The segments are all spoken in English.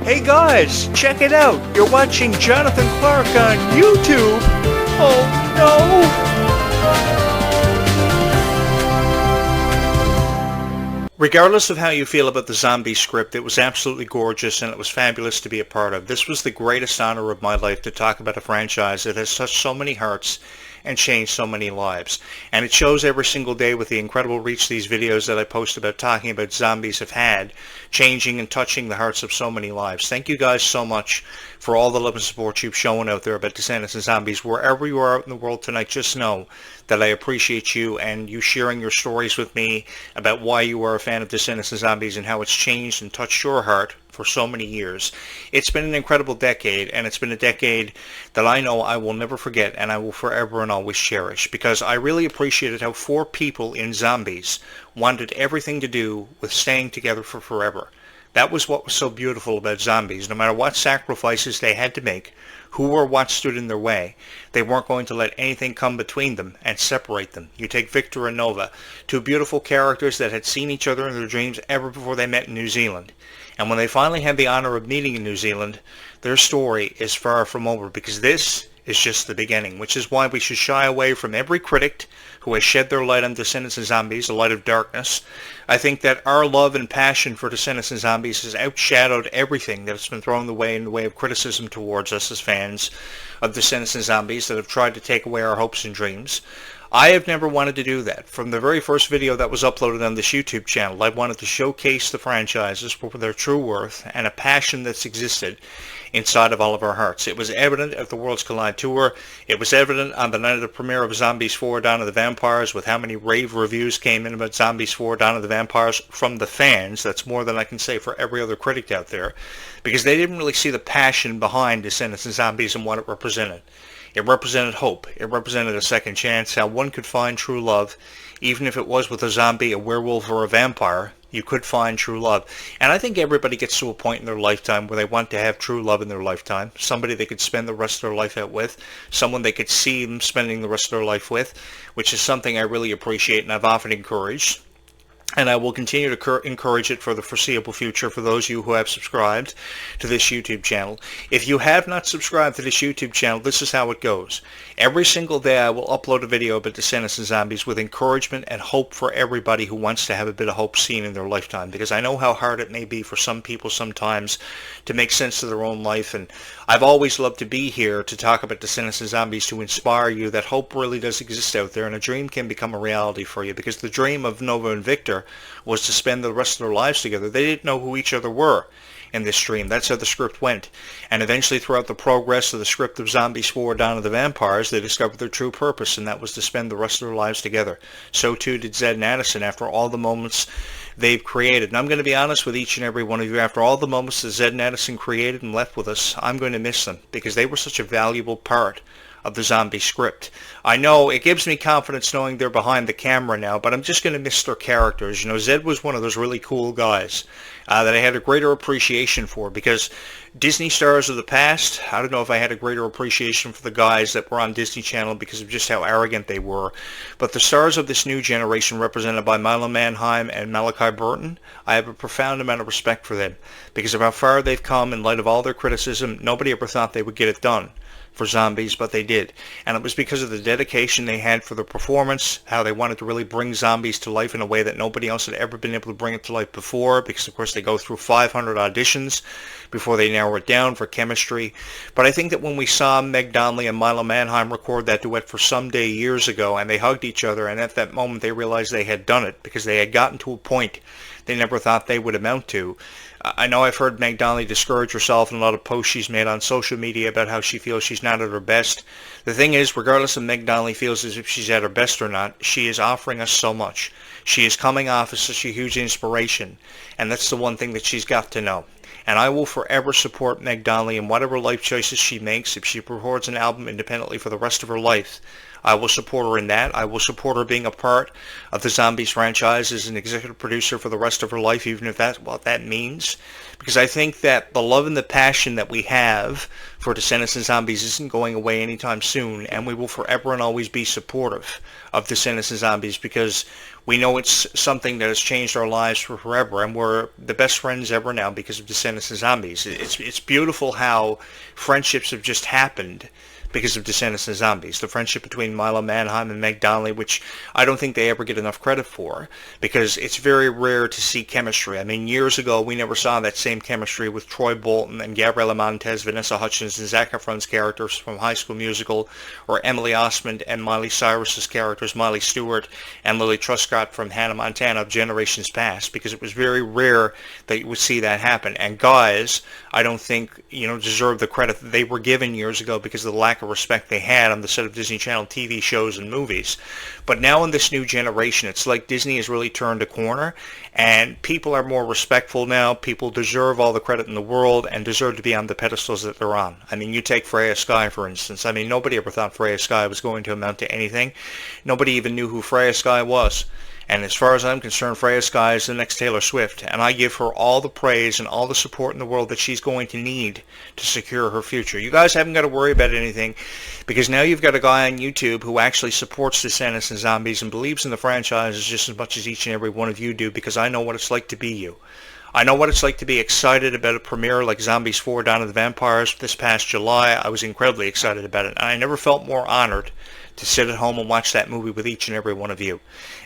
Hey guys, check it out. You're watching Jonathan Clarke on YouTube. Oh no! Regardless of how you feel about the zombie script, it was absolutely gorgeous and it was fabulous to be a part of. This was the greatest honor of my life to talk about a franchise that has touched so many hearts and changed so many lives. And it shows every single day with the incredible reach these videos that I post about talking about zombies have had, changing and touching the hearts of so many lives. Thank you guys so much for all the love and support you've shown out there about Descendants and Zombies. Wherever you are out in the world tonight, just know that I appreciate you and you sharing your stories with me about why you are a fan of Descendants and Zombies and how it's changed and touched your heart for so many years. It's been an incredible decade, and it's been a decade that I know I will never forget and I will forever and always cherish, because I really appreciated how 4 people in Zombies wanted everything to do with staying together for forever. That was what was so beautiful about Zombies. No matter what sacrifices they had to make, who or what stood in their way, they weren't going to let anything come between them and separate them. You take Victor and Nova, 2 beautiful characters that had seen each other in their dreams ever before they met in New Zealand. And when they finally had the honor of meeting in New Zealand, their story is far from over, because this is just the beginning, which is why we should shy away from every critic who has shed their light on Descendants and Zombies, a light of darkness. I think that our love and passion for Descendants and Zombies has outshadowed everything that's been thrown away in the way of criticism towards us as fans of Descendants and Zombies that have tried to take away our hopes and dreams. I have never wanted to do that. From the very first video that was uploaded on this YouTube channel, I wanted to showcase the franchises for their true worth and a passion that's existed inside of all of our hearts. It was evident at the Worlds Collide Tour. It was evident on the night of the premiere of Zombies 4 Dawn of the Vampires, with how many rave reviews came in about Zombies 4 Dawn of the Vampires from the fans. That's more than I can say for every other critic out there, because they didn't really see the passion behind Descendants and Zombies and what it represented. It represented hope. It represented a second chance, how one could find true love, even if it was with a zombie, a werewolf, or a vampire. You could find true love. And I think everybody gets to a point in their lifetime where they want to have true love in their lifetime. Somebody they could spend the rest of their life out with. Someone they could see them spending the rest of their life with, which is something I really appreciate and I've often encouraged. And I will continue to encourage it for the foreseeable future for those of you who have subscribed to this YouTube channel. If you have not subscribed to this YouTube channel, this is how it goes. Every single day I will upload a video about Descendants and Zombies with encouragement and hope for everybody who wants to have a bit of hope seen in their lifetime, because I know how hard it may be for some people sometimes to make sense of their own life, and I've always loved to be here to talk about Descendants and Zombies to inspire you that hope really does exist out there and a dream can become a reality for you, because the dream of Nova and Victor was to spend the rest of their lives together. They didn't know who each other were in this stream. That's how the script went. And eventually, throughout the progress of the script of Zombies 4 Dawn of the Vampires, they discovered their true purpose, and that was to spend the rest of their lives together. So too did Zed and Addison after all the moments they've created. And I'm going to be honest with each and every one of you, after all the moments that Zed and Addison created and left with us, I'm going to miss them, because they were such a valuable part of the zombie script. I know it gives me confidence knowing they're behind the camera now, but I'm just going to miss their characters. You know, Zed was one of those really cool guys that I had a greater appreciation for, because Disney stars of the past, I don't know if I had a greater appreciation for the guys that were on Disney Channel because of just how arrogant they were. But the stars of this new generation, represented by Milo Manheim and Malachi Burton, I have a profound amount of respect for them because of how far they've come in light of all their criticism. Nobody ever thought they would get it done for Zombies, but they did. And it was because of the dedication they had for the performance, how they wanted to really bring Zombies to life in a way that nobody else had ever been able to bring it to life before, because of course they go through 500 auditions before they narrow it down for chemistry. But I think that when we saw Meg Donnelly and Milo Manheim record that duet for Someday years ago, and they hugged each other, and at that moment they realized they had done it, because they had gotten to a point they never thought they would amount to. I know I've heard Meg Donnelly discourage herself in a lot of posts she's made on social media about how she feels she's not at her best. The thing is, regardless of Meg Donnelly feels as if she's at her best or not, she is offering us so much. She is coming off as such a huge inspiration, and that's the one thing that she's got to know. And I will forever support Meg Donnelly in whatever life choices she makes. If she records an album independently for the rest of her life, I will support her in that. I will support her being a part of the Zombies franchise as an executive producer for the rest of her life, even if that's what that means. Because I think that the love and the passion that we have for Descendants and Zombies isn't going away anytime soon, and we will forever and always be supportive of Descendants and Zombies because we know it's something that has changed our lives for forever, and we're the best friends ever now because of Descendants and Zombies. It's beautiful how friendships have just happened because of Descendants and Zombies. The friendship between Milo Manheim and Meg Donnelly, which I don't think they ever get enough credit for, because it's very rare to see chemistry. I mean, years ago, we never saw that same chemistry with Troy Bolton and Gabriela Montez, Vanessa Hudgens, and Zac Efron's characters from High School Musical, or Emily Osment and Miley Cyrus's characters, Miley Stewart and Lily Truscott from Hannah Montana of generations past, because it was very rare that you would see that happen. And guys, I don't think, deserve the credit that they were given years ago because of the lack of respect they had on the set of Disney Channel TV shows and movies. But now in this new generation, it's like Disney has really turned a corner, and people are more respectful now. People deserve all the credit in the world and deserve to be on the pedestals that they're on. I mean, you take Freya Sky, for instance. I mean, nobody ever thought Freya Sky was going to amount to anything. Nobody even knew who Freya Sky was. And as far as I'm concerned, Freya Sky is the next Taylor Swift, and I give her all the praise and all the support in the world that she's going to need to secure her future. You guys haven't got to worry about anything, because now you've got a guy on YouTube who actually supports Descendants and Zombies and believes in the franchise just as much as each and every one of you do, because I know what it's like to be you. I know what it's like to be excited about a premiere like Zombies 4: Dawn of the Vampires this past July. I was incredibly excited about it, and I never felt more honored to sit at home and watch that movie with each and every one of you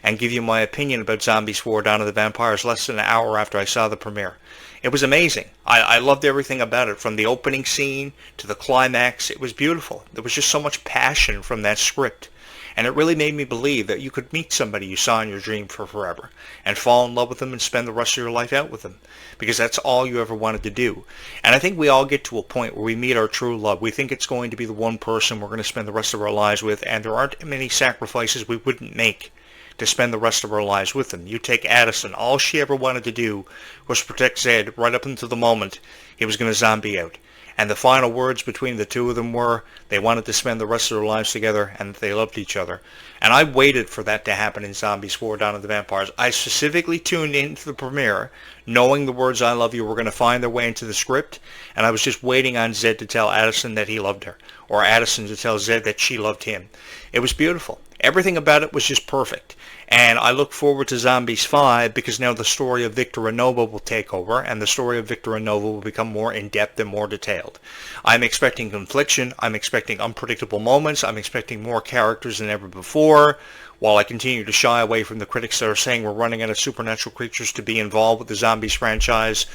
and give you my opinion about Zombies 4: Dawn of the Vampires less than an hour after I saw the premiere. It was amazing. I loved everything about it, from the opening scene to the climax. It was beautiful. There was just so much passion from that script. And it really made me believe that you could meet somebody you saw in your dream for forever and fall in love with them and spend the rest of your life out with them, because that's all you ever wanted to do. And I think we all get to a point where we meet our true love. We think it's going to be the one person we're going to spend the rest of our lives with, and there aren't many sacrifices we wouldn't make to spend the rest of our lives with them. You take Addison. All she ever wanted to do was protect Zed right up until the moment he was going to zombie out. And the final words between the two of them were they wanted to spend the rest of their lives together and they loved each other. And I waited for that to happen in Zombies 4: Dawn of the Vampires. I specifically tuned into the premiere knowing the words I love you were going to find their way into the script, and I was just waiting on Zed to tell Addison that he loved her, or Addison to tell Zed that she loved him. It was beautiful. Everything about it was just perfect. And I look forward to Zombies 5 because now the story of Victor and Nova will take over, and the story of Victor and Nova will become more in-depth and more detailed. I'm expecting confliction. I'm expecting unpredictable moments. I'm expecting more characters than ever before, while I continue to shy away from the critics that are saying we're running out of supernatural creatures to be involved with the Zombies franchise.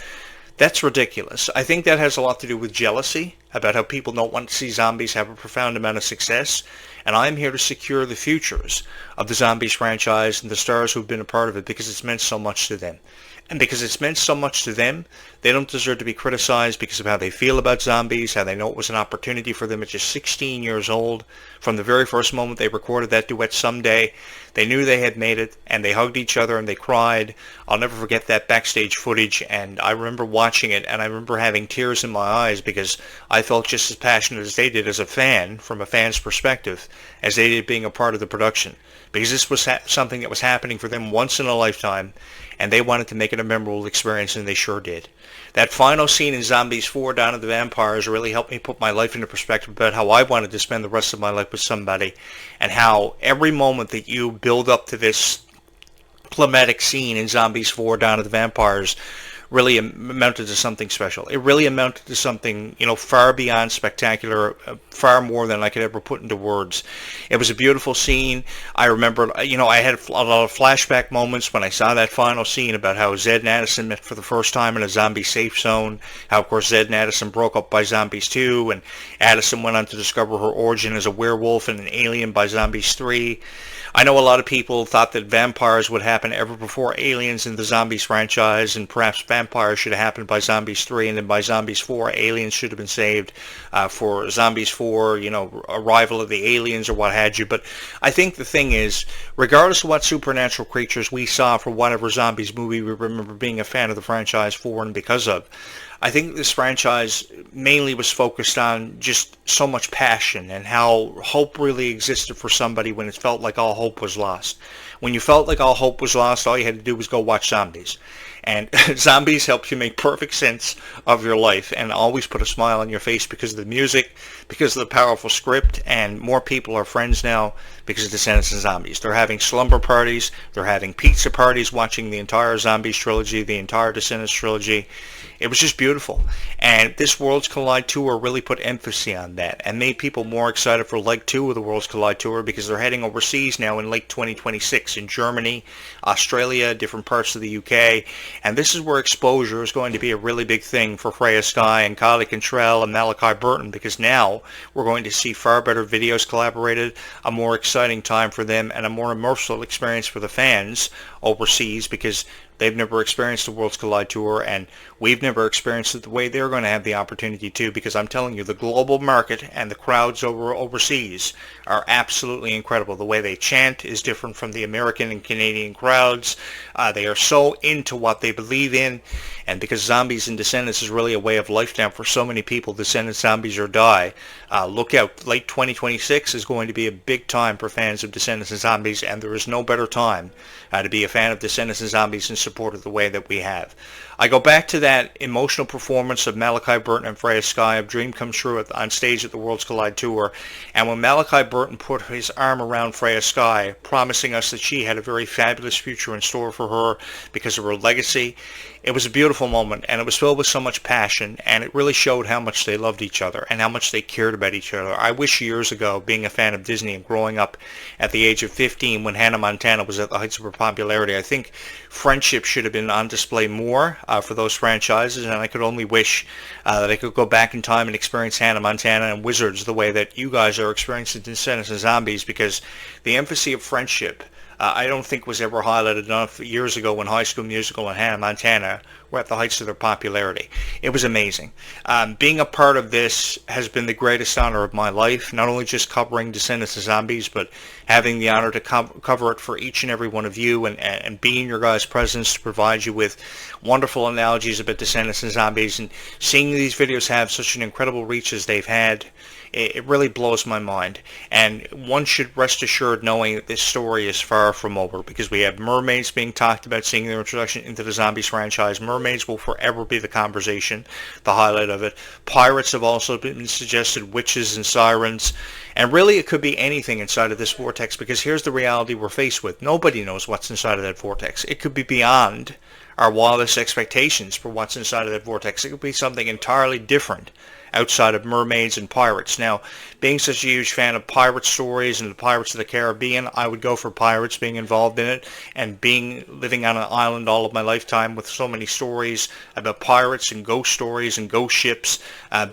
That's ridiculous. I think that has a lot to do with jealousy about how people don't want to see zombies have a profound amount of success, and I'm here to secure the futures of the Zombies franchise and the stars who've been a part of it because it's meant so much to them. And because it's meant so much to them, they don't deserve to be criticized because of how they feel about zombies, how they know it was an opportunity for them at just 16 years old. From the very first moment they recorded that duet, Someday, they knew they had made it, and they hugged each other and they cried. I'll never forget that backstage footage, and I remember watching it, and I remember having tears in my eyes because I felt just as passionate as they did as a fan, from a fan's perspective, as they did being a part of the production. Because this was something that was happening for them once in a lifetime, and they wanted to make it a memorable experience, and they sure did. That final scene in Zombies 4: Dawn of the Vampires really helped me put my life into perspective about how I wanted to spend the rest of my life with somebody, and how every moment that you build up to this climatic scene in Zombies 4: Dawn of the Vampires really amounted to something special. It really amounted to something, far beyond spectacular, far more than I could ever put into words. It was a beautiful scene. I remember, I had a lot of flashback moments when I saw that final scene about how Zed and Addison met for the first time in a zombie safe zone, how, of course, Zed and Addison broke up by Zombies 2, and Addison went on to discover her origin as a werewolf and an alien by Zombies 3. I know a lot of people thought that vampires would happen ever before aliens in the Zombies franchise, and perhaps vampires should have happened by Zombies 3, and then by Zombies 4, aliens should have been saved for Zombies 4, arrival of the aliens or what have you. But I think the thing is, regardless of what supernatural creatures we saw for whatever Zombies movie we remember being a fan of the franchise for and because of, I think this franchise mainly was focused on just so much passion and how hope really existed for somebody when it felt like all hope hope was lost. When you felt like all hope was lost, all you had to do was go watch Zombies. And Zombies helps you make perfect sense of your life and always put a smile on your face because of the music, because of the powerful script, and more people are friends now because of Descendants and Zombies. They're having slumber parties, they're having pizza parties, watching the entire Zombies trilogy, the entire Descendants trilogy. It was just beautiful. And this Worlds Collide Tour really put emphasis on that and made people more excited for Leg 2 of the Worlds Collide Tour because they're heading overseas now in late 2026 in Germany, Australia, different parts of the UK. And this is where exposure is going to be a really big thing for Freya Sky and Kylie Cantrell and Malachi Burton because now we're going to see far better videos collaborated, a more exciting time for them, and a more immersive experience for the fans overseas because they've never experienced the Worlds Collide Tour, and we've never experienced it the way they're going to have the opportunity to, because I'm telling you, the global market and the crowds overseas are absolutely incredible. The way they chant is different from the American and Canadian crowds. They are so into what they believe in, and because Zombies and Descendants is really a way of life now for so many people, Descendants, Zombies, or Die, look out. Late 2026 is going to be a big time for fans of Descendants and Zombies, and there is no better time to be a fan of Descendants and Zombies and support it the way that we have. I go back to that emotional performance of Malachi Burton and Freya Sky of Dream Come True on stage at the Worlds Collide Tour, and when Malachi Burton put his arm around Freya Sky, promising us that she had a very fabulous future in store for her because of her legacy, it was a beautiful moment, and it was filled with so much passion, and it really showed how much they loved each other and how much they cared about each other. I wish years ago, being a fan of Disney and growing up at the age of 15 when Hannah Montana was at the heights of her popularity, I think friendship should have been on display more for those franchises, and I could only wish that I could go back in time and experience Hannah Montana and Wizards the way that you guys are experiencing Descendants and Zombies, because the emphasis of friendship I don't think was ever highlighted enough years ago when High School Musical and Hannah Montana were at the heights of their popularity. It was amazing. Being a part of this has been the greatest honor of my life, not only just covering Descendants and Zombies, but having the honor to cover it for each and every one of you and be in your guys' presence to provide you with wonderful analogies about Descendants and Zombies, and seeing these videos have such an incredible reach as they've had. It really blows my mind, and one should rest assured knowing that this story is far from over, because we have mermaids being talked about, seeing their introduction into the Zombies franchise. Mermaids will forever be the conversation, the highlight of it. Pirates have also been suggested, witches and sirens, and really it could be anything inside of this vortex, because here's the reality we're faced with. Nobody knows what's inside of that vortex. It could be beyond our wildest expectations for what's inside of that vortex. It could be something entirely different outside of mermaids and pirates. Now, being such a huge fan of pirate stories and the Pirates of the Caribbean, I would go for pirates being involved in it, and living on an island all of my lifetime with so many stories about pirates and ghost stories and ghost ships,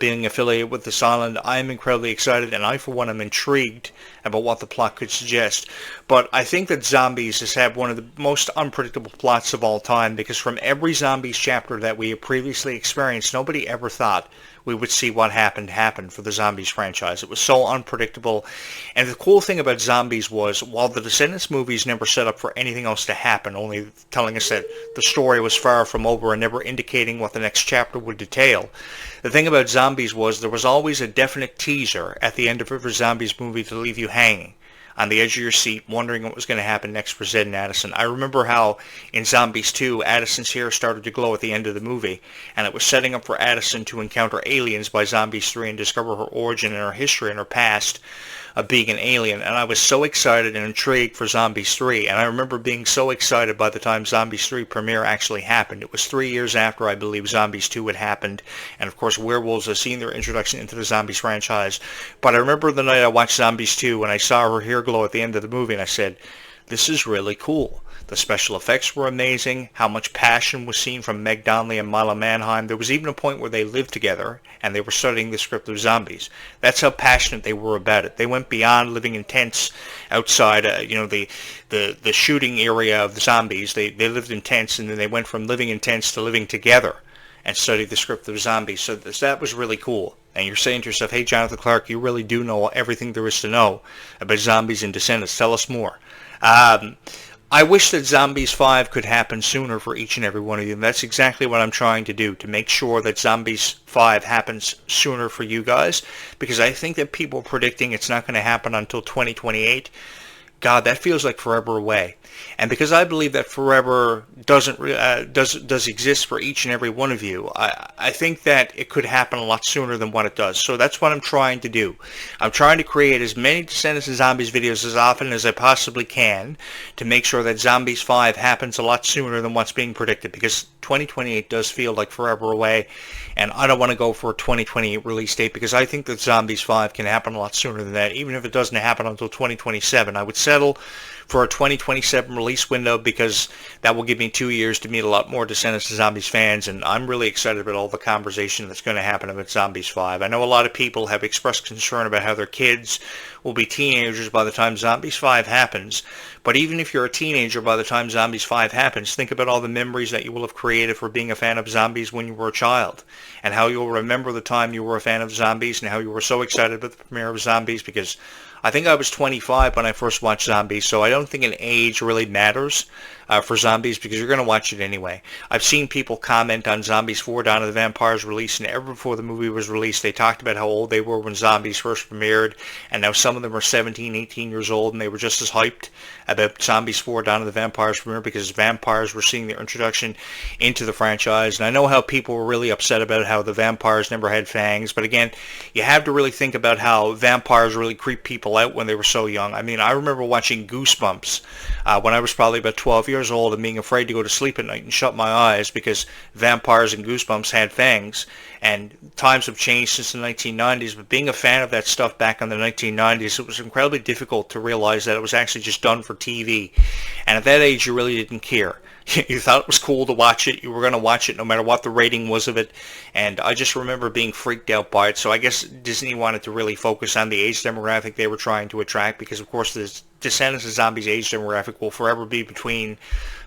being affiliated with this island. I'm incredibly excited, and I, for one, am intrigued about what the plot could suggest. But I think that Zombies has had one of the most unpredictable plots of all time, because from every Zombies chapter that we have previously experienced, nobody ever thought we would see what happened happen for the Zombies franchise. It was so unpredictable. And the cool thing about Zombies was, while the Descendants movies never set up for anything else to happen, only telling us that the story was far from over and never indicating what the next chapter would detail, the thing about Zombies was there was always a definite teaser at the end of every Zombies movie to leave you hanging on the edge of your seat, wondering what was going to happen next for Zed and Addison. I remember how in Zombies 2, Addison's hair started to glow at the end of the movie, and it was setting up for Addison to encounter aliens by Zombies 3 and discover her origin and her history and her past of being an alien. And I was so excited and intrigued for Zombies 3, and I remember being so excited by the time Zombies 3 premiere actually happened. It was 3 years after, I believe, Zombies 2 had happened, and of course werewolves have seen their introduction into the Zombies franchise. But I remember the night I watched Zombies 2 when I saw her hair glow at the end of the movie, and I said, this is really cool. The special effects were amazing. How much passion was seen from Meg Donnelly and Mila Manheim. There was even a point where they lived together and they were studying the script of Zombies. That's how passionate they were about it. They went beyond living in tents outside, the shooting area of the Zombies. They lived in tents, and then they went from living in tents to living together and studied the script of Zombies. So that was really cool. And you're saying to yourself, hey, Jonathan Clarke, you really do know everything there is to know about Zombies and Descendants. Tell us more. I wish that Zombies 5 could happen sooner for each and every one of you, and that's exactly what I'm trying to do, to make sure that Zombies 5 happens sooner for you guys, because I think that people are predicting it's not going to happen until 2028. God, that feels like forever away. And because I believe that forever does exist for each and every one of you, I think that it could happen a lot sooner than what it does. So that's what I'm trying to do. I'm trying to create as many Descendants and Zombies videos as often as I possibly can to make sure that Zombies 5 happens a lot sooner than what's being predicted, because 2028 does feel like forever away, and I don't want to go for a 2028 release date, because I think that Zombies 5 can happen a lot sooner than that. Even if it doesn't happen until 2027, I would settle for a 2027 release window, because that will give me 2 years to meet a lot more Descendants and Zombies fans, and I'm really excited about all the conversation that's going to happen about Zombies 5. I know a lot of people have expressed concern about how their kids will be teenagers by the time Zombies 5 happens, but even if you're a teenager by the time Zombies 5 happens, think about all the memories that you will have created for being a fan of zombies when you were a child, and how you'll remember the time you were a fan of zombies, and how you were so excited about the premiere of Zombies, because I think I was 25 when I first watched Zombies, so I don't think an age really matters for Zombies, because you're going to watch it anyway. I've seen people comment on Zombies 4 Dawn of the Vampire's release, and ever before the movie was released, they talked about how old they were when Zombies first premiered, and now some of them are 17, 18 years old, and they were just as hyped about Zombies 4 Dawn of the Vampire's premiere, because vampires were seeing their introduction into the franchise. And I know how people were really upset about how the vampires never had fangs, but again, you have to really think about how vampires really creep people out when they were so young. I mean, I remember watching Goosebumps when I was probably about 12 years old, and being afraid to go to sleep at night and shut my eyes because vampires and Goosebumps had fangs. And times have changed since the 1990s, but being a fan of that stuff back in the 1990s, it was incredibly difficult to realize that it was actually just done for TV. And at that age, you really didn't care. You thought it was cool to watch it. You were going to watch it no matter what the rating was of it. And I just remember being freaked out by it. So I guess Disney wanted to really focus on the age demographic they were trying to attract, because of course the Descendants and Zombies age demographic will forever be between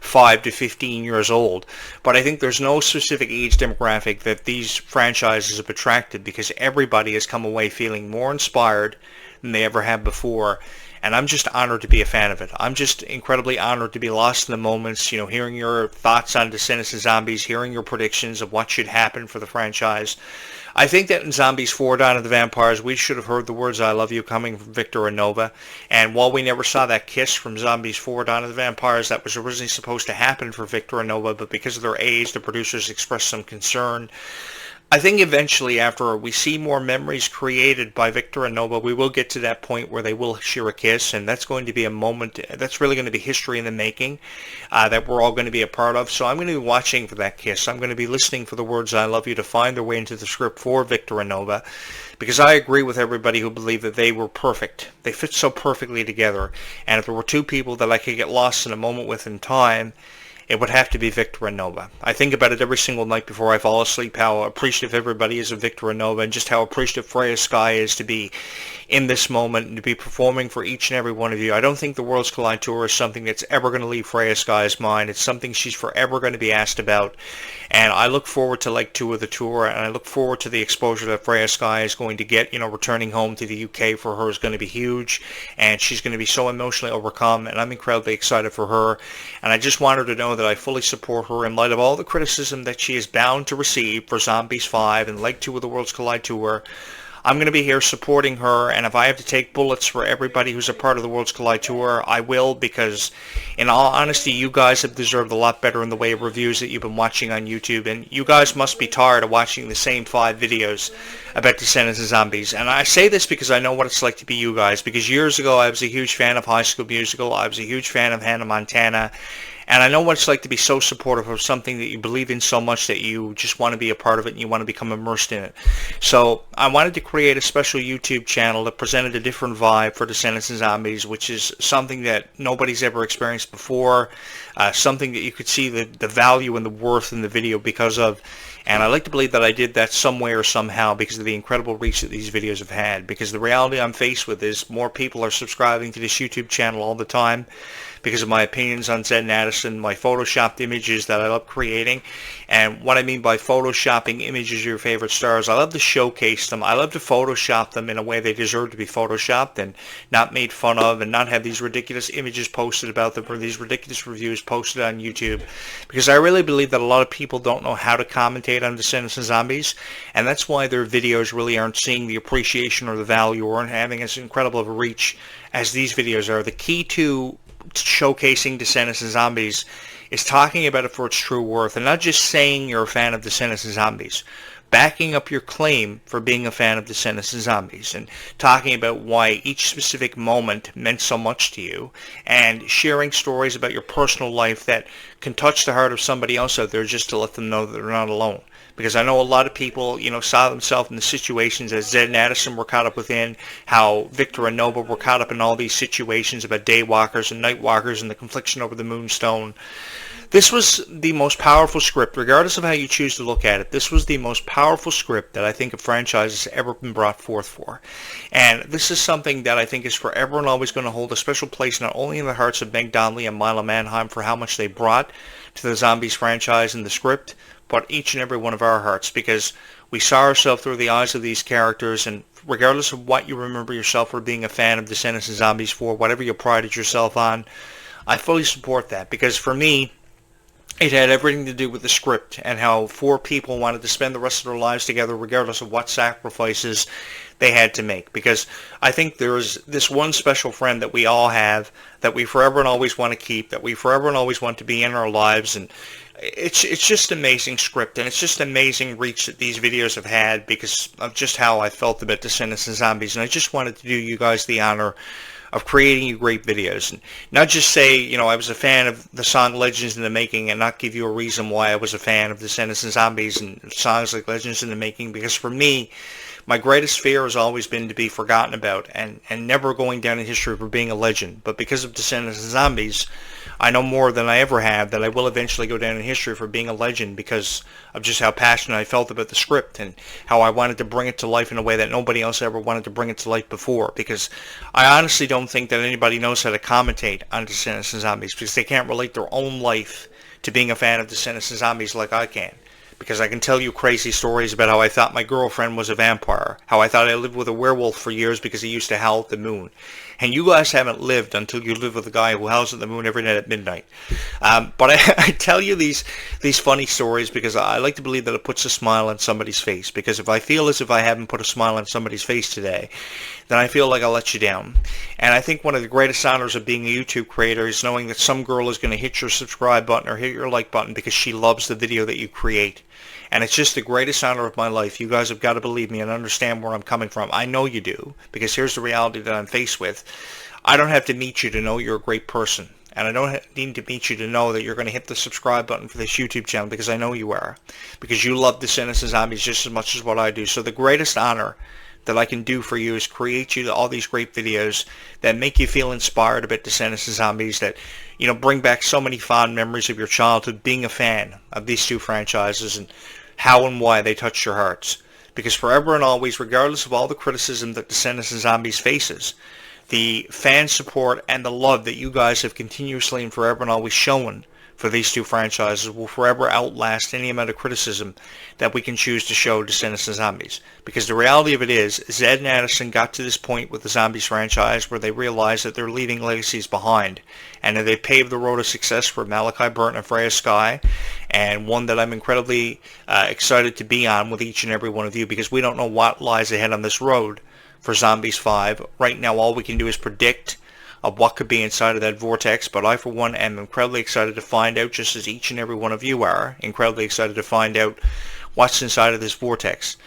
5 to 15 years old. But I think there's no specific age demographic that these franchises have attracted, because everybody has come away feeling more inspired than they ever have before. And I'm just honored to be a fan of it. I'm just incredibly honored to be lost in the moments, you know, hearing your thoughts on Descendants and Zombies, hearing your predictions of what should happen for the franchise. I think that in Zombies 4 Dawn of the Vampires, we should have heard the words "I love you" coming from Victor and Nova. And while we never saw that kiss from Zombies 4 Dawn of the Vampires, that was originally supposed to happen for Victor and Nova, but because of their age, the producers expressed some concern. I think eventually, after we see more memories created by Victor and Nova, we will get to that point where they will share a kiss, and that's going to be a moment, that's really going to be history in the making, that we're all going to be a part of. So I'm going to be watching for that kiss. I'm going to be listening for the words "I love you" to find their way into the script for Victor and Nova, because I agree with everybody who believed that they were perfect. They fit so perfectly together, and if there were two people that I could get lost in a moment with in time, it would have to be Victor and Nova. I think about it every single night before I fall asleep, how appreciative everybody is of Victor and Nova, and just how appreciative Freya Sky is to be in this moment and to be performing for each and every one of you. I don't think the Worlds Collide Tour is something that's ever going to leave Freya Sky's mind. It's something she's forever going to be asked about, and I look forward to Leg 2 of the tour, and I look forward to the exposure that Freya Sky is going to get. You know, returning home to the UK for her is going to be huge, and she's going to be so emotionally overcome, and I'm incredibly excited for her, and I just want her to know that I fully support her in light of all the criticism that she is bound to receive for Zombies 5 and Leg 2 of the Worlds Collide Tour. I'm going to be here supporting her, and if I have to take bullets for everybody who's a part of the Worlds Collide Tour, I will, because in all honesty, you guys have deserved a lot better in the way of reviews that you've been watching on YouTube, and you guys must be tired of watching the same 5 videos about Descendants and Zombies. And I say this because I know what it's like to be you guys, because years ago I was a huge fan of High School Musical, I was a huge fan of Hannah Montana, and I know what it's like to be so supportive of something that you believe in so much that you just want to be a part of it and you want to become immersed in it. So I wanted to create a special YouTube channel that presented a different vibe for Descendants and Zombies, which is something that nobody's ever experienced before, something that you could see the value and the worth in the video because of. And I like to believe that I did that some way or somehow because of the incredible reach that these videos have had. Because the reality I'm faced with is more people are subscribing to this YouTube channel all the time because of my opinions on Zed and Addison, my photoshopped images that I love creating. And what I mean by photoshopping images of your favorite stars, I love to showcase them. I love to photoshop them in a way they deserve to be photoshopped and not made fun of, and not have these ridiculous images posted about them or these ridiculous reviews posted on YouTube, because I really believe that a lot of people don't know how to commentate on Descendants and Zombies, and that's why their videos really aren't seeing the appreciation or the value or aren't having as incredible of a reach as these videos are. The key to showcasing Descendants and Zombies is talking about it for its true worth, and not just saying you're a fan of Descendants and Zombies, backing up your claim for being a fan of Descendants and Zombies, and talking about why each specific moment meant so much to you, and sharing stories about your personal life that can touch the heart of somebody else out there, just to let them know that they're not alone. Because I know a lot of people, saw themselves in the situations as Zed and Addison were caught up within, how Victor and Nova were caught up in all these situations about daywalkers and nightwalkers and the confliction over the Moonstone. This was the most powerful script, regardless of how you choose to look at it. This was the most powerful script that I think a franchise has ever been brought forth for. And this is something that I think is forever and always going to hold a special place, not only in the hearts of Meg Donnelly and Milo Manheim for how much they brought to the Zombies franchise and the script, but each and every one of our hearts, because we saw ourselves through the eyes of these characters, and regardless of what you remember yourself for being a fan of Descendants and Zombies for, whatever you prided yourself on, I fully support that, because for me, it had everything to do with the script and how four people wanted to spend the rest of their lives together regardless of what sacrifices they had to make. Because I think there's this one special friend that we all have that we forever and always want to keep, that we forever and always want to be in our lives. And it's just amazing script, and it's just amazing reach that these videos have had because of just how I felt about Descendants and Zombies. And I just wanted to do you guys the honor of creating you great videos, and not just say, I was a fan of the song Legends in the Making and not give you a reason why I was a fan of Descendants and Zombies and songs like Legends in the Making, because for me, my greatest fear has always been to be forgotten about and never going down in history for being a legend. But because of Descendants and Zombies, I know more than I ever have that I will eventually go down in history for being a legend because of just how passionate I felt about the script and how I wanted to bring it to life in a way that nobody else ever wanted to bring it to life before. Because I honestly don't think that anybody knows how to commentate on Descendants and Zombies because they can't relate their own life to being a fan of Descendants and Zombies like I can. Because I can tell you crazy stories about how I thought my girlfriend was a vampire, how I thought I lived with a werewolf for years because he used to howl at the moon. And you guys haven't lived until you live with a guy who howls at the moon every night at midnight. But I tell you these funny stories because I like to believe that it puts a smile on somebody's face. Because if I feel as if I haven't put a smile on somebody's face today, then I feel like I let you down. And I think one of the greatest honors of being a YouTube creator is knowing that some girl is going to hit your subscribe button or hit your like button because she loves the video that you create. And it's just the greatest honor of my life. You guys have got to believe me and understand where I'm coming from. I know you do, because here's the reality that I'm faced with. I don't have to meet you to know you're a great person. And I don't need to meet you to know that you're going to hit the subscribe button for this YouTube channel, because I know you are. Because you love Descendants and Zombies just as much as what I do. So the greatest honor that I can do for you is create you all these great videos that make you feel inspired about Descendants and Zombies, that bring back so many fond memories of your childhood being a fan of these two franchises and how and why they touch your hearts. Because forever and always, regardless of all the criticism that Descendants and Zombies faces, the fan support and the love that you guys have continuously and forever and always shown for these two franchises will forever outlast any amount of criticism that we can choose to show Descendants and Zombies. Because the reality of it is, Zed and Addison got to this point with the Zombies franchise where they realized that they're leaving legacies behind, and that they paved the road of success for Malachi Burton and Freya Sky, and one that I'm incredibly excited to be on with each and every one of you, because we don't know what lies ahead on this road for Zombies 5. Right now, all we can do is predict of what could be inside of that vortex, but I for one am incredibly excited to find out, just as each and every one of you are incredibly excited to find out what's inside of this vortex.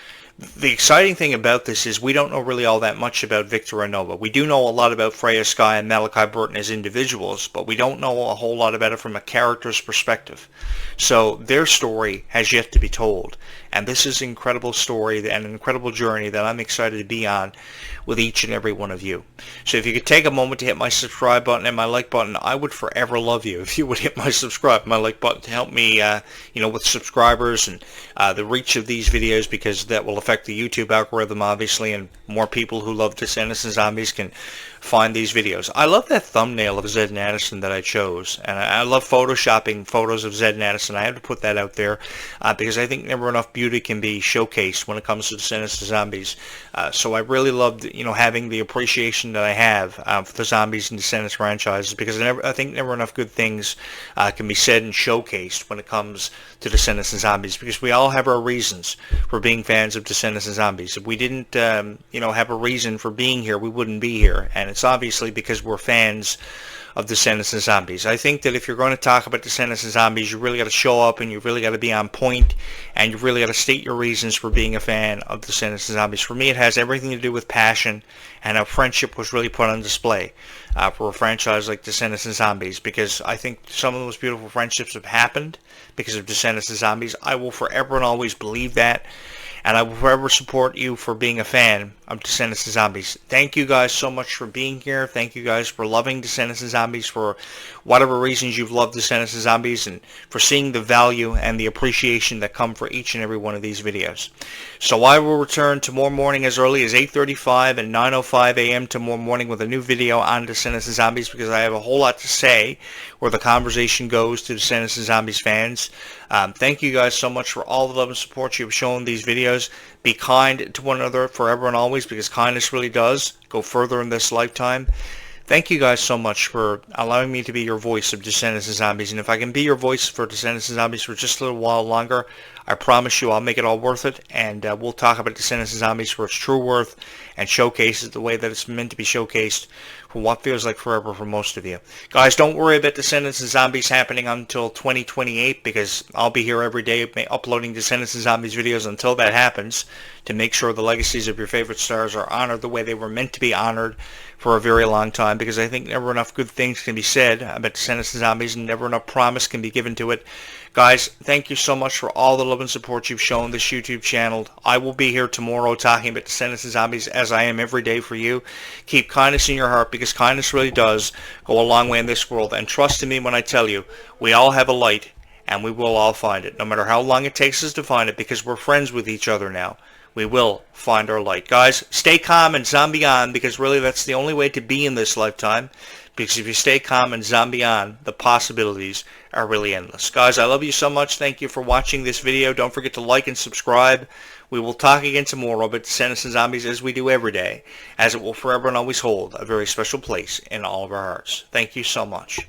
The exciting thing about this is we don't know really all that much about Victor and Nova. We do know a lot about Freya Sky and Malachi Burton as individuals, but we don't know a whole lot about it from a character's perspective. So their story has yet to be told. And this is an incredible story and an incredible journey that I'm excited to be on with each and every one of you. So if you could take a moment to hit my subscribe button and my like button, I would forever love you if you would hit my subscribe, my like button to help me, with subscribers and the reach of these videos, because that will affect the YouTube algorithm, obviously, and more people who love Descendants and Zombies can find these videos. I love that thumbnail of Zed and Addison that I chose, and I love photoshopping photos of Zed and Addison. I have to put that out there because I think never enough beauty can be showcased when it comes to Descendants and Zombies. So I really loved, having the appreciation that I have for the Zombies and Descendants franchises, because I think never enough good things can be said and showcased when it comes to Descendants and Zombies, because we all have our reasons for being fans of Descendants and Zombies. If we didn't, have a reason for being here, we wouldn't be here, and it's obviously because we're fans of Descendants and Zombies. I think that if you're going to talk about Descendants and Zombies, you really got to show up, and you really got to be on point, and you really got to state your reasons for being a fan of Descendants and Zombies. For me, it has everything to do with passion, and how friendship was really put on display for a franchise like Descendants and Zombies, because I think some of the most beautiful friendships have happened because of Descendants and Zombies. I will forever and always believe that, and I will forever support you for being a fan of Descendants and Zombies. Thank you guys so much for being here. Thank you guys for loving Descendants and Zombies, for whatever reasons you've loved Descendants and Zombies, and for seeing the value and the appreciation that come for each and every one of these videos. So I will return tomorrow morning as early as 8:35 and 9:05 a.m. tomorrow morning with a new video on Descendants and Zombies, because I have a whole lot to say where the conversation goes to Descendants and Zombies fans. Thank you guys so much for all the love and support you've shown these videos. Be kind to one another forever and always, because kindness really does go further in this lifetime. Thank you guys so much for allowing me to be your voice of Descendants and Zombies. And if I can be your voice for Descendants and Zombies for just a little while longer, I promise you I'll make it all worth it. And we'll talk about Descendants and Zombies for its true worth and showcase it the way that it's meant to be showcased for what feels like forever for most of you. Guys, don't worry about Descendants and Zombies happening until 2028, because I'll be here every day uploading Descendants and Zombies videos until that happens, to make sure the legacies of your favorite stars are honored the way they were meant to be honored for a very long time, because I think never enough good things can be said about Descendants and Zombies, and never enough promise can be given to it. Guys, thank you so much for all the love and support you've shown this YouTube channel. I will be here tomorrow talking about Descendants and Zombies, as I am every day for you. Keep kindness in your heart, because kindness really does go a long way in this world. And trust in me when I tell you, we all have a light, and we will all find it, no matter how long it takes us to find it, because we're friends with each other now. We will find our light. Guys, stay calm and zombie on, because really that's the only way to be in this lifetime. Because if you stay calm and zombie on, the possibilities are really endless. Guys, I love you so much. Thank you for watching this video. Don't forget to like and subscribe. We will talk again tomorrow about Descendants and Zombies, as we do every day, as it will forever and always hold a very special place in all of our hearts. Thank you so much.